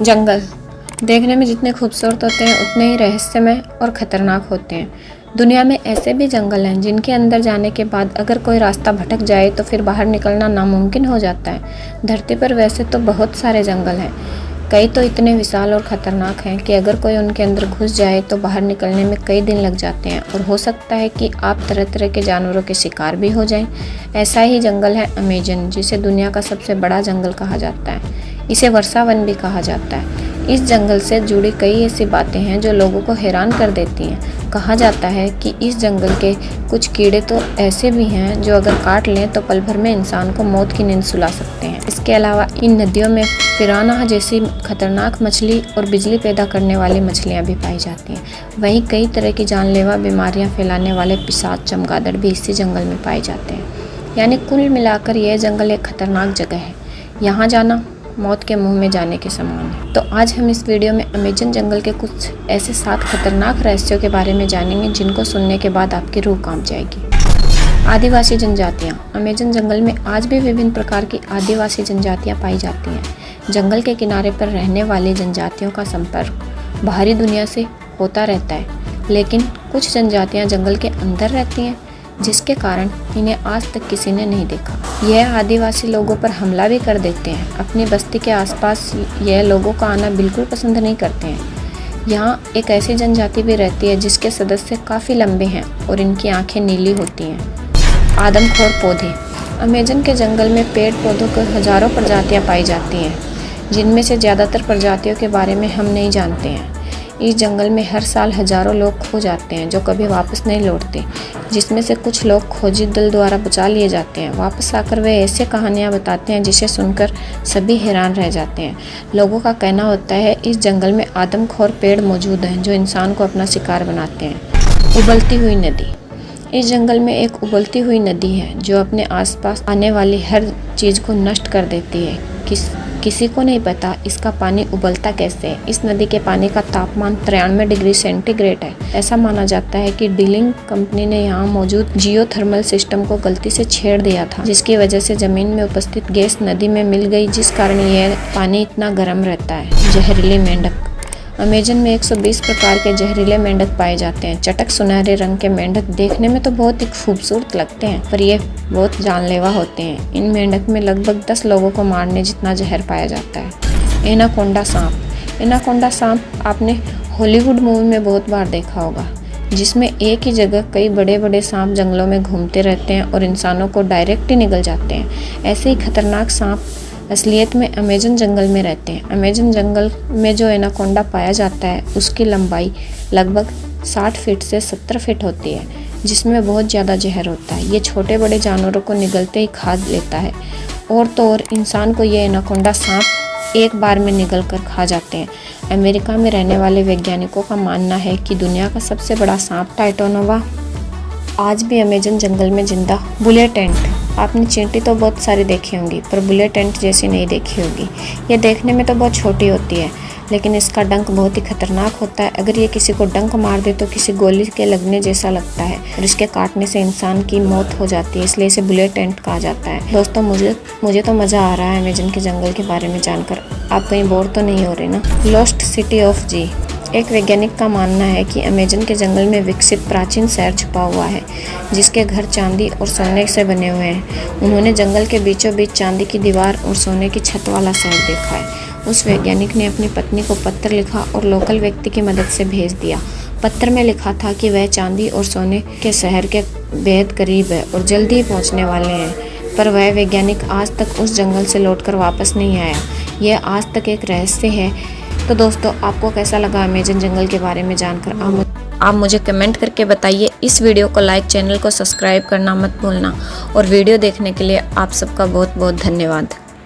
जंगल देखने में जितने खूबसूरत होते हैं उतने ही रहस्यमय और ख़तरनाक होते हैं। दुनिया में ऐसे भी जंगल हैं जिनके अंदर जाने के बाद अगर कोई रास्ता भटक जाए तो फिर बाहर निकलना नामुमकिन हो जाता है। धरती पर वैसे तो बहुत सारे जंगल हैं, कई तो इतने विशाल और ख़तरनाक हैं कि अगर कोई उनके अंदर घुस जाए तो बाहर निकलने में कई दिन लग जाते हैं और हो सकता है कि आप तरह तरह के जानवरों के शिकार भी हो जाएं। ऐसा ही जंगल है अमेज़न, जिसे दुनिया का सबसे बड़ा जंगल कहा जाता है। इसे वर्षावन भी कहा जाता है। इस जंगल से जुड़ी कई ऐसी बातें हैं जो लोगों को हैरान कर देती हैं। कहा जाता है कि इस जंगल के कुछ कीड़े तो ऐसे भी हैं जो अगर काट लें तो पल भर में इंसान को मौत की नींद सुला सकते हैं। इसके अलावा इन नदियों में पिरान्हा जैसी खतरनाक मछली और बिजली पैदा करने वाली मछलियां भी पाई जाती हैं। वहीं कई तरह की जानलेवा बीमारियां फैलाने वाले पिशाच चमगादड़ भी इसी जंगल में पाए जाते हैं। यानी कुल मिलाकर यह जंगल एक खतरनाक जगह है। यहाँ जाना मौत के मुंह में जाने के समान है। तो आज हम इस वीडियो में अमेज़न जंगल के कुछ ऐसे 7 खतरनाक रहस्यों के बारे में जानेंगे जिनको सुनने के बाद आपकी रूह कांप जाएगी। आदिवासी जनजातियाँ। अमेज़न जंगल में आज भी विभिन्न प्रकार की आदिवासी जनजातियाँ पाई जाती हैं। जंगल के किनारे पर रहने वाली जनजातियों का संपर्क बाहरी दुनिया से होता रहता है, लेकिन कुछ जनजातियाँ जंगल के अंदर रहती हैं, जिसके कारण इन्हें आज तक किसी ने नहीं देखा। यह आदिवासी लोगों पर हमला भी कर देते हैं। अपनी बस्ती के आसपास यह लोगों का आना बिल्कुल पसंद नहीं करते हैं। यहाँ एक ऐसी जनजाति भी रहती है जिसके सदस्य काफ़ी लंबे हैं और इनकी आंखें नीली होती हैं। आदमखोर पौधे। अमेज़न के जंगल में पेड़ पौधों की हज़ारों प्रजातियाँ पाई जाती हैं, जिनमें से ज़्यादातर प्रजातियों के बारे में हम नहीं जानते हैं। इस जंगल में हर साल हज़ारों लोग खो जाते हैं जो कभी वापस नहीं लौटते, जिसमें से कुछ लोग खोजी दल द्वारा बचा लिए जाते हैं। वापस आकर वे ऐसे कहानियाँ बताते हैं जिसे सुनकर सभी हैरान रह जाते हैं। लोगों का कहना होता है इस जंगल में आदमखोर पेड़ मौजूद हैं जो इंसान को अपना शिकार बनाते हैं। उबलती हुई नदी। इस जंगल में एक उबलती हुई नदी है जो अपने आसपास आने वाली हर चीज़ को नष्ट कर देती है। किसी को नहीं पता इसका पानी उबलता कैसे है। इस नदी के पानी का तापमान 93 डिग्री सेंटीग्रेड है। ऐसा माना जाता है कि डीलिंग कंपनी ने यहाँ मौजूद जियोथर्मल सिस्टम को गलती से छेड़ दिया था, जिसकी वजह से जमीन में उपस्थित गैस नदी में मिल गई, जिस कारण यह पानी इतना गर्म रहता है। जहरीली मेंढक। अमेज़न में 120 प्रकार के जहरीले मेंढक पाए जाते हैं। चटक सुनहरे रंग के मेंढक देखने में तो बहुत ही खूबसूरत लगते हैं, पर ये बहुत जानलेवा होते हैं। इन मेंढक में लगभग 10 लोगों को मारने जितना जहर पाया जाता है। एनाकोंडा सांप। एनाकोंडा सांप आपने हॉलीवुड मूवी में बहुत बार देखा होगा, जिसमें एक ही जगह कई बड़े बड़े सांप जंगलों में घूमते रहते हैं और इंसानों को डायरेक्ट ही निगल जाते हैं। ऐसे ही खतरनाक सांप असलियत में अमेज़न जंगल में रहते हैं। अमेज़न जंगल में जो एनाकोंडा पाया जाता है उसकी लंबाई लगभग 60 फीट से 70 फीट होती है, जिसमें बहुत ज़्यादा जहर होता है। ये छोटे बड़े जानवरों को निगलते ही खा लेता है, और तो और इंसान को ये एनाकोंडा सांप एक बार में निगल कर खा जाते हैं। अमेरिका में रहने वाले वैज्ञानिकों का मानना है कि दुनिया का सबसे बड़ा सांप टाइटोनोवा आज भी अमेज़न जंगल में जिंदा। बुलेट एंट। आपने चींटी तो बहुत सारी देखी होंगी, पर बुलेट एंट जैसी नहीं देखी होगी। ये देखने में तो बहुत छोटी होती है, लेकिन इसका डंक बहुत ही खतरनाक होता है। अगर ये किसी को डंक मार दे तो किसी गोली के लगने जैसा लगता है और इसके काटने से इंसान की मौत हो जाती है, इसलिए इसे बुलेट एंट कहा जाता है। दोस्तों, मुझे तो मज़ा आ रहा है अमेज़न के जंगल के बारे में जानकर। आप कहीं बोर तो नहीं हो रहे ना। लॉस्ट सिटी ऑफ जी। एक वैज्ञानिक का मानना है कि अमेज़न के जंगल में विकसित प्राचीन शहर छुपा हुआ है, जिसके घर चांदी और सोने से बने हुए हैं। उन्होंने जंगल के बीचों बीच चांदी की दीवार और सोने की छत वाला शहर देखा है। उस वैज्ञानिक ने अपनी पत्नी को पत्र लिखा और लोकल व्यक्ति की मदद से भेज दिया। पत्र में लिखा था कि वह चांदी और सोने के शहर के बेहद करीब है और जल्दी ही पहुँचने वाले हैं, पर वह वैज्ञानिक आज तक उस जंगल से लौटकर वापस नहीं आया। यह आज तक एक रहस्य है। तो दोस्तों, आपको कैसा लगा अमेज़न जंगल के बारे में जानकर? आप मुझे कमेंट करके बताइए। इस वीडियो को लाइक, चैनल को सब्सक्राइब करना मत भूलना, और वीडियो देखने के लिए आप सबका बहुत बहुत धन्यवाद।